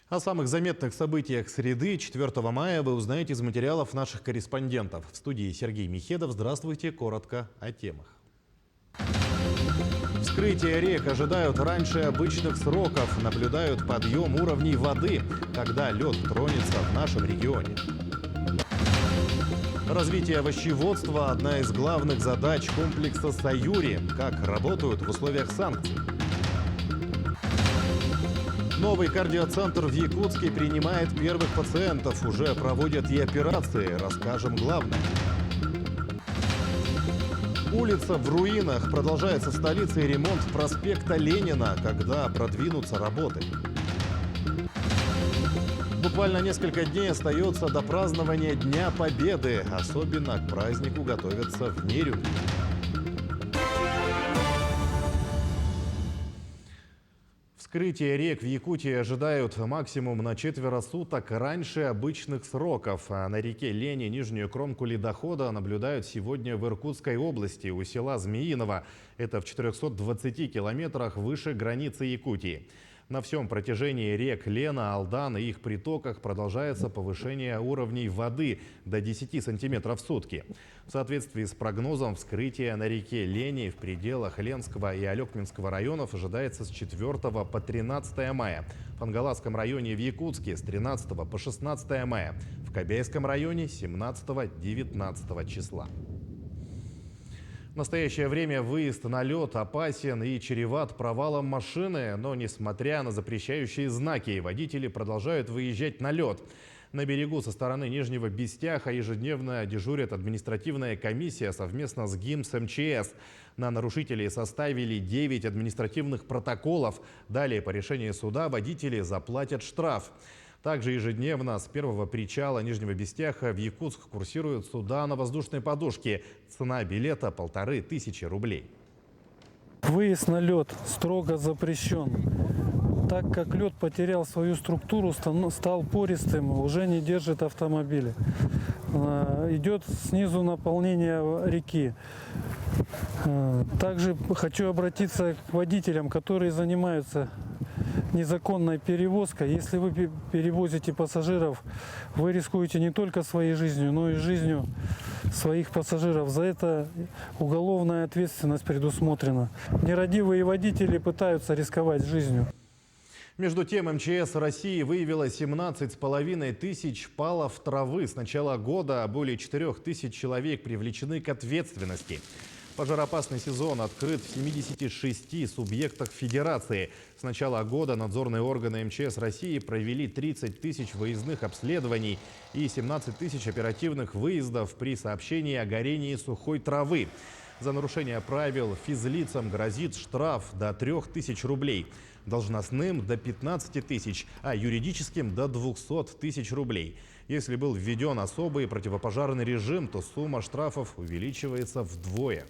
О самых заметных событиях среды 4 мая вы узнаете из материалов наших корреспондентов. В студии Сергей Михедов. Здравствуйте. Коротко о темах. Вскрытие рек ожидают раньше обычных сроков. Наблюдают подъем уровней воды, когда лед тронется в нашем регионе. Развитие овощеводства – одна из главных задач комплекса «Саюри». Как работают в условиях санкций. Новый кардиоцентр в Якутске принимает первых пациентов. Уже проводят и операции. Расскажем главное. Улица в руинах. Продолжается в столице ремонт проспекта Ленина. Когда продвинутся работы? Буквально несколько дней остается до празднования Дня Победы. Особенно к празднику готовятся в Нерюнгри. Вскрытие рек в Якутии ожидают максимум на 4 суток раньше обычных сроков. А на реке Лени нижнюю кромку ледохода наблюдают сегодня в Иркутской области у села Змеиново. Это в 420 километрах выше границы Якутии. На всем протяжении рек Лена, Алдан и их притоках продолжается повышение уровней воды до 10 сантиметров в сутки. В соответствии с прогнозом, вскрытие на реке Лени в пределах Ленского и Алекминского районов ожидается с 4 по 13 мая. В Ангаласском районе в Якутске с 13 по 16 мая. В Кобяйском районе 17-19 числа. В настоящее время выезд на лед опасен и чреват провалом машины, но несмотря на запрещающие знаки, водители продолжают выезжать на лед. На берегу со стороны Нижнего Бестяха ежедневно дежурит административная комиссия совместно с ГИМС МЧС. На нарушителей составили 9 административных протоколов. Далее по решению суда водители заплатят штраф. Также ежедневно с первого причала Нижнего Бестяха в Якутск курсируют суда на воздушной подушке. Цена билета – 1500 рублей. Выезд на лед строго запрещен. Так как лед потерял свою структуру, стал пористым, уже не держит автомобили. Идет снизу наполнение реки. Также хочу обратиться к водителям, которые занимаются незаконной перевозкой. Если вы перевозите пассажиров, вы рискуете не только своей жизнью, но и жизнью своих пассажиров. За это уголовная ответственность предусмотрена. Нерадивые водители пытаются рисковать жизнью. Между тем, МЧС России выявила 17,5 тысяч палов травы. С начала года более 4000 человек привлечены к ответственности. Пожароопасный сезон открыт в 76 субъектах Федерации. С начала года надзорные органы МЧС России провели 30 тысяч выездных обследований и 17 тысяч оперативных выездов при сообщении о горении сухой травы. За нарушение правил физлицам грозит штраф до 3000 рублей, должностным до 15 тысяч, а юридическим до 200 тысяч рублей. Если был введен особый противопожарный режим, то сумма штрафов увеличивается вдвое.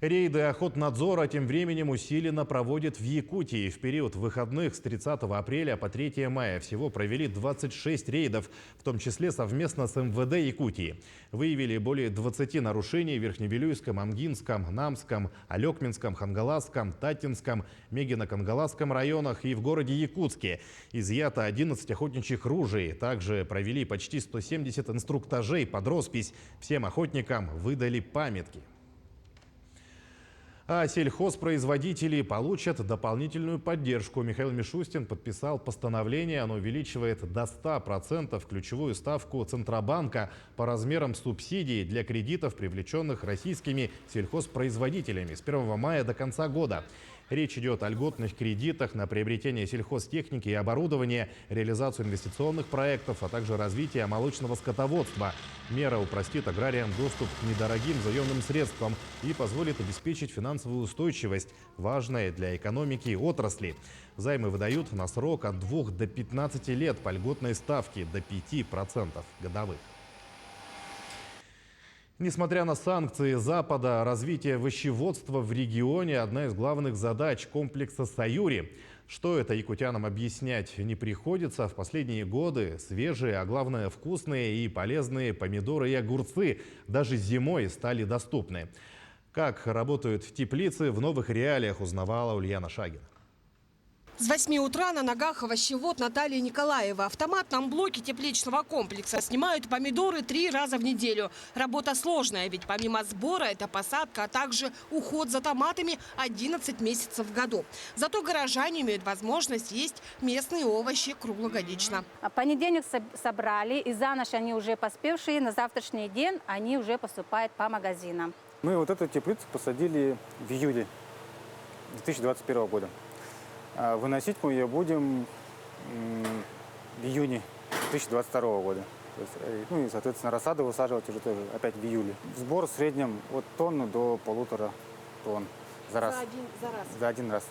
Рейды охотнадзора тем временем усиленно проводят в Якутии. В период выходных с 30 апреля по 3 мая всего провели 26 рейдов, в том числе совместно с МВД Якутии. Выявили более 20 нарушений в Верхневилюйском, Амгинском, Намском, Алекминском, Хангаласском, Татинском, Мегино-Кангаласском районах и в городе Якутске. Изъято 11 охотничьих ружей. Также провели почти 170 инструктажей под роспись. Всем охотникам выдали памятки. А сельхозпроизводители получат дополнительную поддержку. Михаил Мишустин подписал постановление. Оно увеличивает до 100% ключевую ставку Центробанка по размерам субсидий для кредитов, привлеченных российскими сельхозпроизводителями с 1 мая до конца года. Речь идет о льготных кредитах на приобретение сельхозтехники и оборудования, реализацию инвестиционных проектов, а также развитие молочного скотоводства. Мера упростит аграриям доступ к недорогим заемным средствам и позволит обеспечить финансовую устойчивость, важной для экономики отрасли. Займы выдают на срок от 2 до 15 лет по льготной ставке до 5% годовых. Несмотря на санкции Запада, развитие овощеводства в регионе – одна из главных задач комплекса «Саюри». Что это якутянам объяснять не приходится. В последние годы свежие, а главное вкусные и полезные помидоры и огурцы даже зимой стали доступны. Как работают теплицы в новых реалиях, узнавала Ульяна Шагина. С 8 утра на ногах овощевод Наталья Николаева. В автоматном блоке тепличного комплекса снимают помидоры 3 раза в неделю. Работа сложная, ведь помимо сбора это посадка, а также уход за томатами 11 месяцев в году. Зато горожане имеют возможность есть местные овощи круглогодично. В понедельник собрали, и за ночь они уже поспевшие, на завтрашний день они уже поступают по магазинам. Мы вот эту теплицу посадили в июле 2021 года. Выносить мы ее будем в июне 2022 года. То есть, ну и, соответственно, рассаду высаживать уже тоже опять в июле. Сбор в среднем от тонны до 1,5 тонн за раз. За один раз.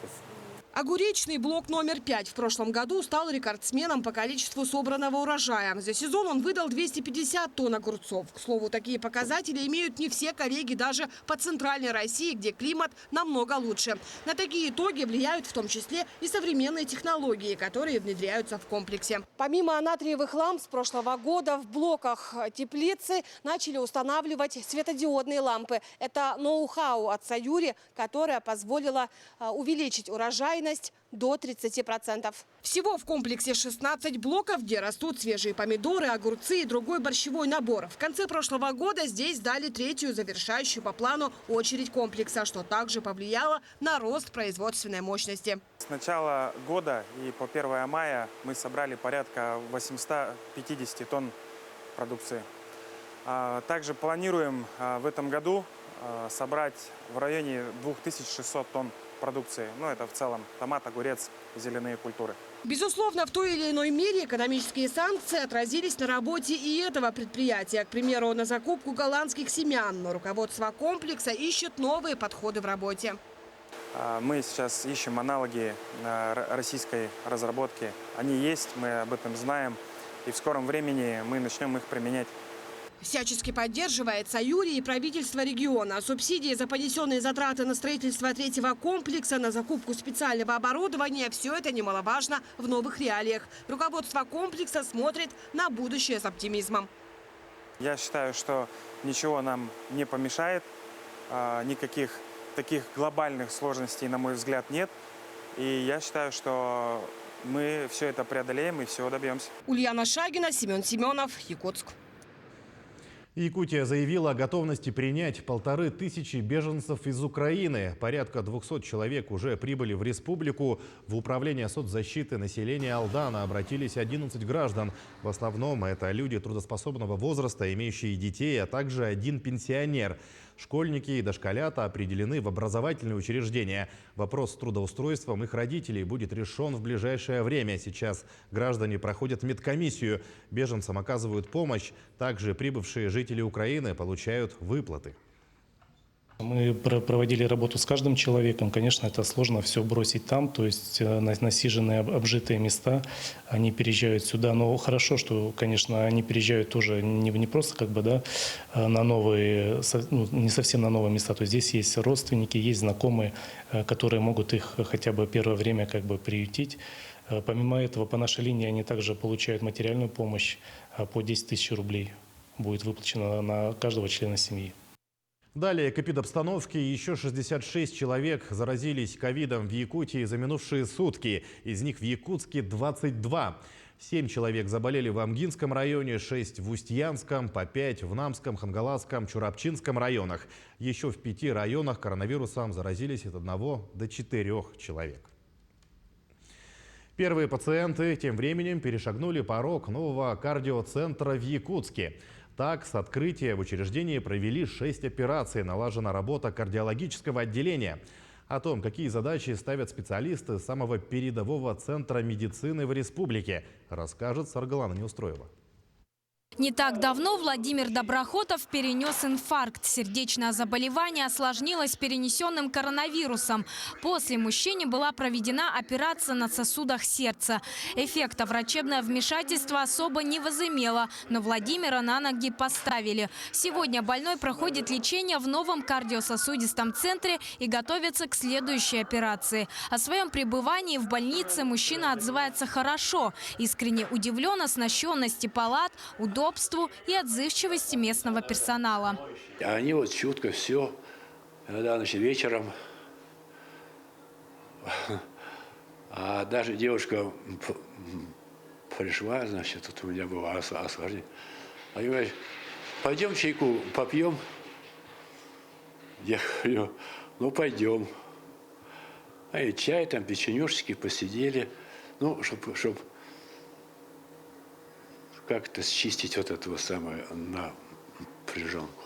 Огуречный блок номер 5 в прошлом году стал рекордсменом по количеству собранного урожая. За сезон он выдал 250 тонн огурцов. К слову, такие показатели имеют не все коллеги даже по центральной России, где климат намного лучше. На такие итоги влияют в том числе и современные технологии, которые внедряются в комплексе. Помимо натриевых ламп с прошлого года в блоках теплицы начали устанавливать светодиодные лампы. Это ноу-хау от «Саюри», которая позволила увеличить урожайность до 30%. Всего в комплексе 16 блоков, где растут свежие помидоры, огурцы и другой борщевой набор. В конце прошлого года здесь дали 3-ю завершающую по плану очередь комплекса, что также повлияло на рост производственной мощности. С начала года и по 1 мая мы собрали порядка 850 тонн продукции. Также планируем в этом году собрать в районе 2600 тонн продукции. Ну, это в целом томат, огурец, зеленые культуры. Безусловно, в той или иной мере экономические санкции отразились на работе и этого предприятия. К примеру, на закупку голландских семян. Но руководство комплекса ищет новые подходы в работе. Мы сейчас ищем аналоги российской разработки. Они есть, мы об этом знаем. И в скором времени мы начнем их применять. Всячески поддерживает «Саюри» и правительство региона. Субсидии за понесенные затраты на строительство 3-го комплекса, на закупку специального оборудования – все это немаловажно в новых реалиях. Руководство комплекса смотрит на будущее с оптимизмом. Я считаю, что ничего нам не помешает. Никаких таких глобальных сложностей, на мой взгляд, нет. И я считаю, что мы все это преодолеем и всего добьемся. Ульяна Шагина, Семен Семенов, Якутск. Якутия заявила о готовности принять 1500 беженцев из Украины. Порядка 200 человек уже прибыли в республику. В управление соцзащиты населения Алдана обратились 11 граждан. В основном это люди трудоспособного возраста, имеющие детей, а также 1 пенсионер. Школьники и дошколята определены в образовательные учреждения. Вопрос с трудоустройством их родителей будет решен в ближайшее время. Сейчас граждане проходят медкомиссию. Беженцам оказывают помощь. Также прибывшие жители Украины получают выплаты. Мы проводили работу с каждым человеком. Конечно, это сложно все бросить там, то есть насиженные, обжитые места, они переезжают сюда. Но хорошо, что, конечно, они переезжают тоже не просто как бы, да, на новые, ну, не совсем на новые места. То есть здесь есть родственники, есть знакомые, которые могут их хотя бы первое время как бы приютить. Помимо этого, по нашей линии они также получают материальную помощь по 10 тысяч рублей. Будет выплачено на каждого члена семьи. Далее к эпидобстановке. Еще 66 человек заразились ковидом в Якутии за минувшие сутки. Из них в Якутске 22. 7 человек заболели в Амгинском районе, 6 в Устьянском, по 5 в Намском, Хангаласском, Чурапчинском районах. Еще в 5 районах коронавирусом заразились от 1 до 4 человек. Первые пациенты тем временем перешагнули порог нового кардиоцентра в Якутске. Так, с открытия в учреждении провели 6 операций. Налажена работа кардиологического отделения. О том, какие задачи ставят специалисты самого передового центра медицины в республике, расскажет Саргалана Неустроева. Не так давно Владимир Доброхотов перенес инфаркт. Сердечное заболевание осложнилось перенесенным коронавирусом. После мужчине была проведена операция на сосудах сердца. Эффекта врачебное вмешательство особо не возымело, но Владимира на ноги поставили. Сегодня больной проходит лечение в новом кардиососудистом центре и готовится к следующей операции. О своем пребывании в больнице мужчина отзывается хорошо. Искренне удивлен оснащенности палат, удобству и отзывчивости местного персонала. Они вот чутко все, иногда вечером А даже девушка пришла, значит, тут у меня было осложнение. А я говорю, пойдем чайку попьем. Я говорю, ну пойдем. А и чай, там печенюшечки, посидели. Ну, чтобы как-то счистить вот этого самого напряженку.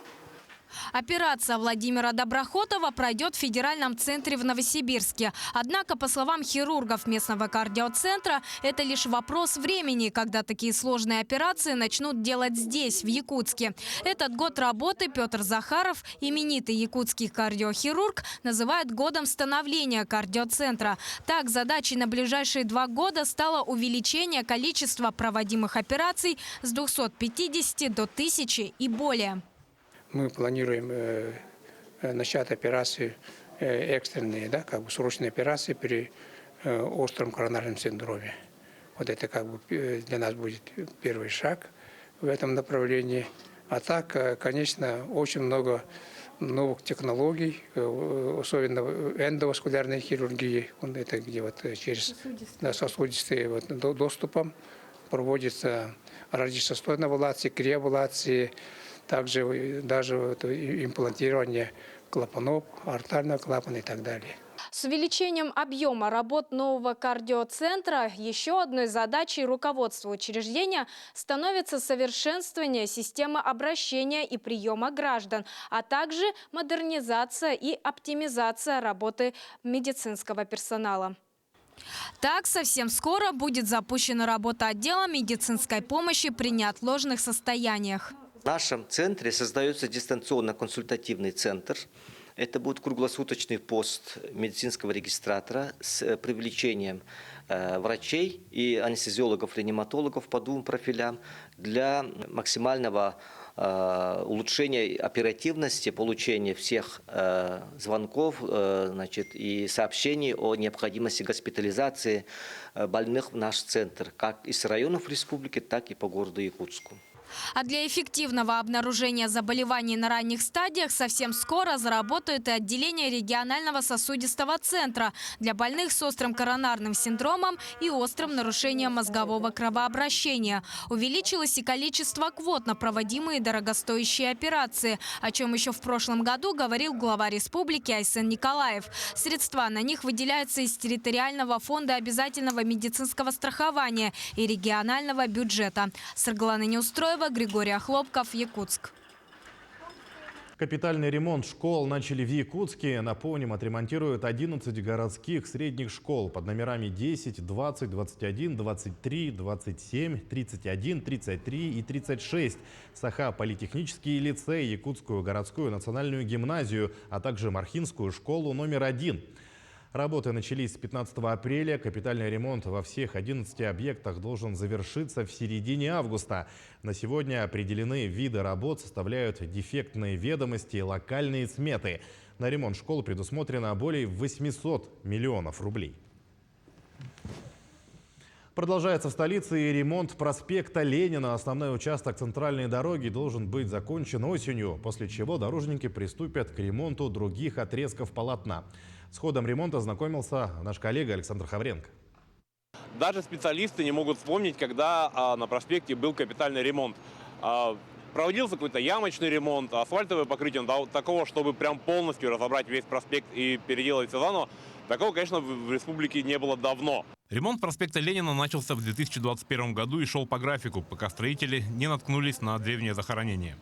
Операция Владимира Доброхотова пройдет в федеральном центре в Новосибирске. Однако, по словам хирургов местного кардиоцентра, это лишь вопрос времени, когда такие сложные операции начнут делать здесь, в Якутске. Этот год работы Петр Захаров, именитый якутский кардиохирург, называет годом становления кардиоцентра. Так, задачей на ближайшие 2 года стало увеличение количества проводимых операций с 250 до 1000 и более. Мы планируем начать операции экстренные, да, как бы срочные операции при остром коронарном синдроме. Вот это как бы для нас будет первый шаг в этом направлении. А так, конечно, очень много новых технологий, особенно эндоваскулярной хирургии, это где вот через сосудистые доступом проводится радиочастотная авалация, криовалация, также даже имплантирование клапанов, артального клапана и так далее. С увеличением объема работ нового кардиоцентра еще одной задачей руководства учреждения становится совершенствование системы обращения и приема граждан, а также модернизация и оптимизация работы медицинского персонала. Так, совсем скоро будет запущена работа отдела медицинской помощи при неотложных состояниях. В нашем центре создается дистанционно-консультативный центр. Это будет круглосуточный пост медицинского регистратора с привлечением врачей и анестезиологов-реаниматологов по 2 профилям для максимального улучшения оперативности, получения всех звонков и сообщений о необходимости госпитализации больных в наш центр, как из районов республики, так и по городу Якутску. А для эффективного обнаружения заболеваний на ранних стадиях совсем скоро заработают и отделения регионального сосудистого центра для больных с острым коронарным синдромом и острым нарушением мозгового кровообращения. Увеличилось и количество квот на проводимые дорогостоящие операции, о чем еще в прошлом году говорил глава республики Айсен Николаев. Средства на них выделяются из территориального фонда обязательного медицинского страхования и регионального бюджета. Саргалана Неустроева, Григорий Охлопков, Якутск. Капитальный ремонт школ начали в Якутске. Напомним, отремонтируют 11 городских средних школ под номерами 10, 20, 21, 23, 27, 31, 33 и 36. Саха-политехнический лицей, Якутскую городскую национальную гимназию, а также Мархинскую школу номер 1. Работы начались с 15 апреля. Капитальный ремонт во всех 11 объектах должен завершиться в середине августа. На сегодня определены виды работ, составляют дефектные ведомости и локальные сметы. На ремонт школ предусмотрено более 800 миллионов рублей. Продолжается в столице и ремонт проспекта Ленина. Основной участок центральной дороги должен быть закончен осенью, после чего дорожники приступят к ремонту других отрезков полотна. С ходом ремонта знакомился наш коллега Александр Хавренко. Даже специалисты не могут вспомнить, когда на проспекте был капитальный ремонт. Проводился какой-то ямочный ремонт, асфальтовое покрытие, такого, чтобы прям полностью разобрать весь проспект и переделать все заново. Такого, конечно, в республике не было давно. Ремонт проспекта Ленина начался в 2021 году и шел по графику, пока строители не наткнулись на древнее захоронение.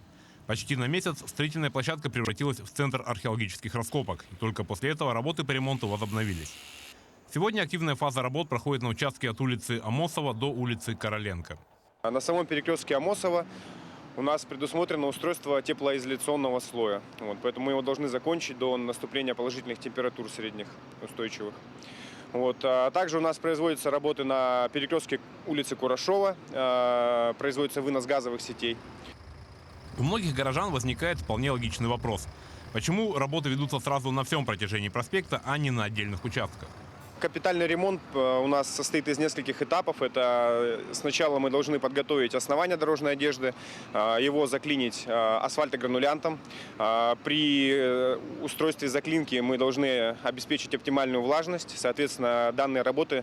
Почти на месяц строительная площадка превратилась в центр археологических раскопок. И только после этого работы по ремонту возобновились. Сегодня активная фаза работ проходит на участке от улицы Амосова до улицы Короленко. На самом перекрестке Амосова у нас предусмотрено устройство теплоизоляционного слоя. Поэтому мы его должны закончить до наступления положительных температур средних устойчивых. А также у нас производятся работы на перекрестке улицы Курашова, производится вынос газовых сетей. У многих горожан возникает вполне логичный вопрос. Почему работы ведутся сразу на всем протяжении проспекта, а не на отдельных участках? Капитальный ремонт у нас состоит из нескольких этапов. Это сначала мы должны подготовить основание дорожной одежды, его заклинить асфальтогранулянтом. При устройстве заклинки мы должны обеспечить оптимальную влажность. Соответственно, данные работы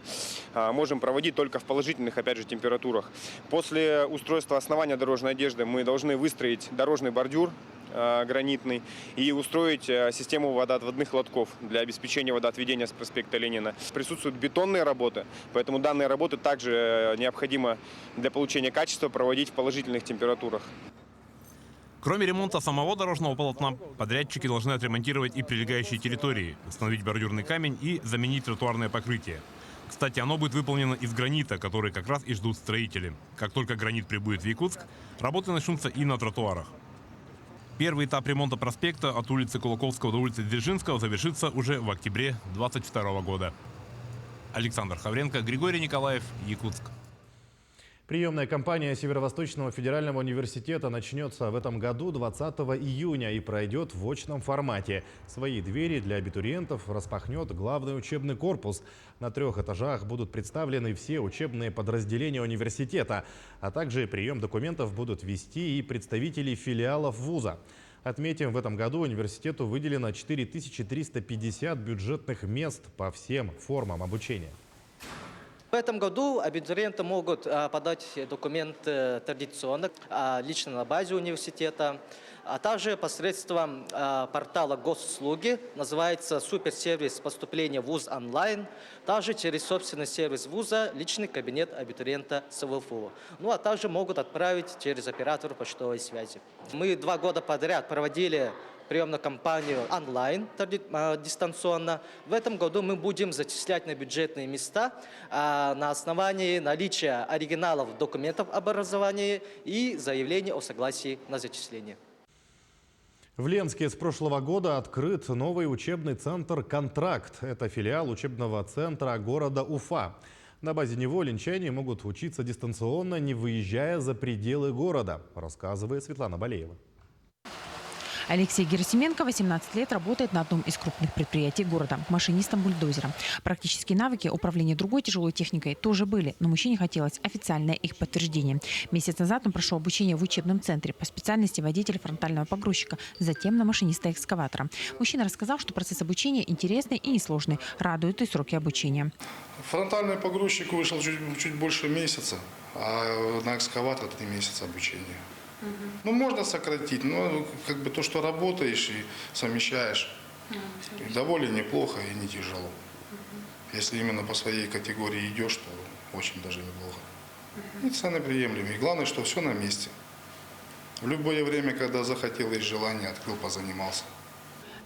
можем проводить только в положительных, опять же, температурах. После устройства основания дорожной одежды мы должны выстроить дорожный бордюр гранитный и устроить систему водоотводных лотков для обеспечения водоотведения с проспекта Ленина. Присутствуют бетонные работы, поэтому данные работы также необходимо для получения качества проводить в положительных температурах. Кроме ремонта самого дорожного полотна, подрядчики должны отремонтировать и прилегающие территории, установить бордюрный камень и заменить тротуарное покрытие. Кстати, оно будет выполнено из гранита, который как раз и ждут строители. Как только гранит прибудет в Якутск, работы начнутся и на тротуарах. Первый этап ремонта проспекта от улицы Кулаковского до улицы Дзержинского завершится уже в октябре 2022 года. Александр Хавренко, Григорий Николаев, Якутск. Приемная кампания Северо-Восточного федерального университета начнется в этом году 20 июня и пройдет в очном формате. Свои двери для абитуриентов распахнет главный учебный корпус. На 3 этажах будут представлены все учебные подразделения университета, а также прием документов будут вести и представители филиалов вуза. Отметим, в этом году университету выделено 4350 бюджетных мест по всем формам обучения. В этом году абитуриенты могут подать документы традиционно, лично на базе университета, а также посредством портала госуслуги, называется суперсервис поступления в ВУЗ онлайн, также через собственный сервис ВУЗа личный кабинет абитуриента СВФУ. Ну а также могут отправить через оператора почтовой связи. Мы 2 года подряд проводили приемную кампанию онлайн, дистанционно. В этом году мы будем зачислять на бюджетные места на основании наличия оригиналов документов об образовании и заявления о согласии на зачисление. В Ленске с прошлого года открыт новый учебный центр «Контракт». Это филиал учебного центра города Уфа. На базе него ленчане могут учиться дистанционно, не выезжая за пределы города, рассказывает Светлана Балеева. Алексей Герасименко 18 лет работает на одном из крупных предприятий города – машинистом-бульдозером. Практические навыки управления другой тяжелой техникой тоже были, но мужчине хотелось официальное их подтверждение. Месяц назад он прошел обучение в учебном центре по специальности водителя фронтального погрузчика, затем на машиниста-экскаватора. Мужчина рассказал, что процесс обучения интересный и несложный, радуют и сроки обучения. Фронтальный погрузчик вышел чуть больше месяца, а на экскаватор 3 месяца обучения. Ну, можно сократить, но как бы то, что работаешь и совмещаешь, довольно неплохо и не тяжело. Если именно по своей категории идешь, то очень даже неплохо. И цены приемлемые. Главное, что все на месте. В любое время, когда захотел, есть желание, открыл, позанимался.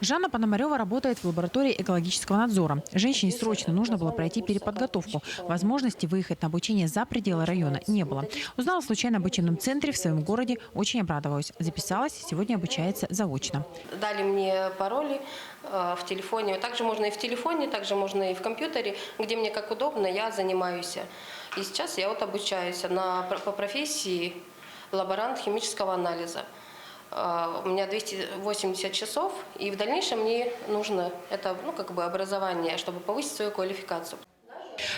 Жанна Пономарева работает в лаборатории экологического надзора. Женщине срочно нужно было пройти переподготовку. Возможности выехать на обучение за пределы района не было. Узнала случайно об учебном центре в своем городе, очень обрадовалась. Записалась, сегодня обучается заочно. Дали мне пароли в телефоне. Также можно и в телефоне, также можно и в компьютере, где мне как удобно, я занимаюсь. И сейчас я вот обучаюсь по профессии лаборант химического анализа. У меня 280 часов, и в дальнейшем мне нужно это образование, чтобы повысить свою квалификацию.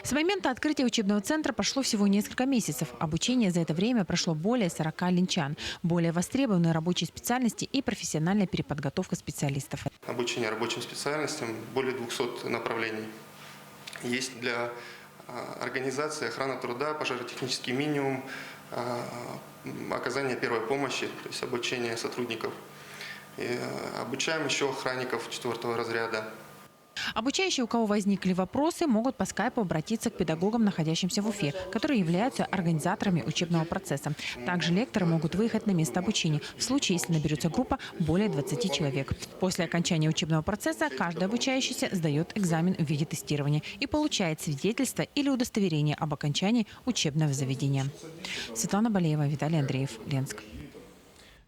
С момента открытия учебного центра прошло всего несколько месяцев. Обучение за это время прошло более 40 ленчан. Более востребованы рабочие специальности и профессиональная переподготовка специалистов. Обучение рабочим специальностям более 200 направлений. Есть для организации охраны труда, пожаротехнический минимум, оказание первой помощи, то есть обучение сотрудников. И обучаем еще охранников 4-го разряда. Обучающие, у кого возникли вопросы, могут по скайпу обратиться к педагогам, находящимся в Уфе, которые являются организаторами учебного процесса. Также лекторы могут выехать на место обучения, в случае, если наберется группа более 20 человек. После окончания учебного процесса каждый обучающийся сдает экзамен в виде тестирования и получает свидетельство или удостоверение об окончании учебного заведения. Светлана Балеева, Виталий Андреев, Ленск.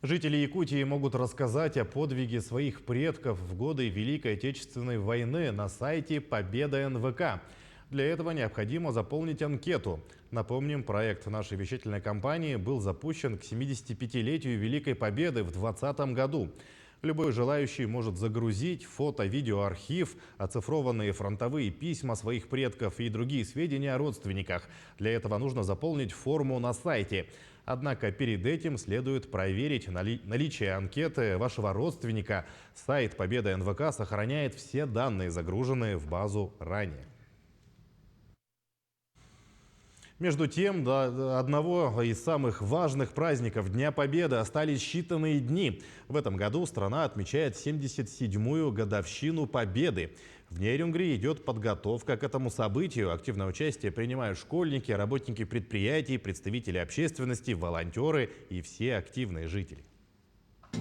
Жители Якутии могут рассказать о подвиге своих предков в годы Великой Отечественной войны на сайте Победа НВК. Для этого необходимо заполнить анкету. Напомним, проект нашей вещательной компании был запущен к 75-летию Великой Победы в 2020 году. Любой желающий может загрузить фото-видеоархив, оцифрованные фронтовые письма своих предков и другие сведения о родственниках. Для этого нужно заполнить форму на сайте. Однако перед этим следует проверить наличие анкеты вашего родственника. Сайт Победа НВК сохраняет все данные, загруженные в базу ранее. Между тем, до одного из самых важных праздников Дня Победы остались считанные дни. В этом году страна отмечает 77-ю годовщину Победы. В Нерюнгри идет подготовка к этому событию. Активное участие принимают школьники, работники предприятий, представители общественности, волонтеры и все активные жители.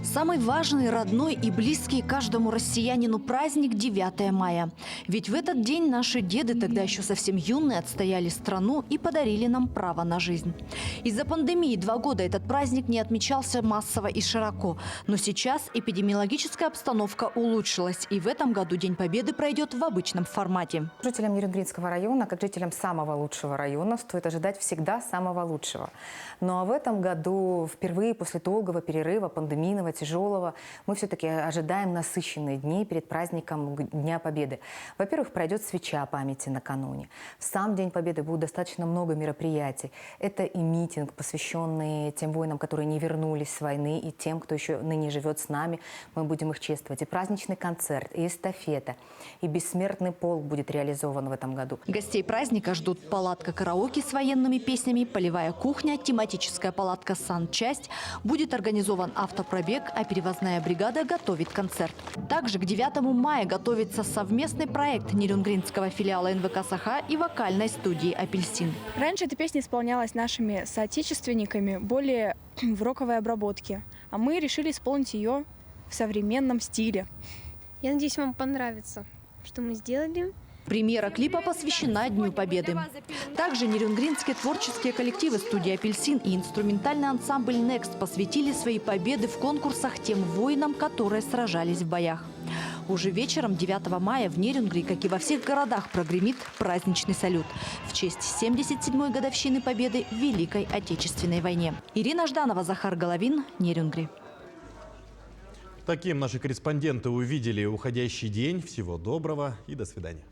Самый важный, родной и близкий каждому россиянину праздник 9 мая. Ведь в этот день наши деды, тогда еще совсем юные, отстояли страну и подарили нам право на жизнь. Из-за пандемии 2 года этот праздник не отмечался массово и широко. Но сейчас эпидемиологическая обстановка улучшилась. И в этом году День Победы пройдет в обычном формате. Жителям Нерюнгринского района, как жителям самого лучшего района, стоит ожидать всегда самого лучшего. Ну а в этом году впервые после долгого перерыва пандемийного, тяжелого, мы все-таки ожидаем насыщенные дни перед праздником Дня Победы. Во-первых, пройдет свеча памяти накануне. В сам День Победы будет достаточно много мероприятий. Это и митинг, посвященный тем воинам, которые не вернулись с войны, и тем, кто еще ныне живет с нами. Мы будем их чествовать. И праздничный концерт, и эстафета, и бессмертный полк будет реализован в этом году. Гостей праздника ждут палатка-караоке с военными песнями, полевая кухня, тематическая палатка «Санчасть». Будет организован автопробег, а перевозная бригада готовит концерт. Также к 9 мая готовится совместный проект Нерюнгринского филиала НВК «Саха» и вокальной студии «Апельсин». Раньше эта песня исполнялась нашими соотечественниками более в роковой обработке, а мы решили исполнить ее в современном стиле. Я надеюсь, вам понравится, что мы сделали. Премьера клипа посвящена Дню Победы. Также нерюнгринские творческие коллективы студии «Апельсин» и инструментальный ансамбль «Next» посвятили свои победы в конкурсах тем воинам, которые сражались в боях. Уже вечером 9 мая в Нерюнгри, как и во всех городах, прогремит праздничный салют в честь 77-й годовщины Победы в Великой Отечественной войне. Ирина Жданова, Захар Головин, Нерюнгри. Таким наши корреспонденты увидели уходящий день. Всего доброго и до свидания.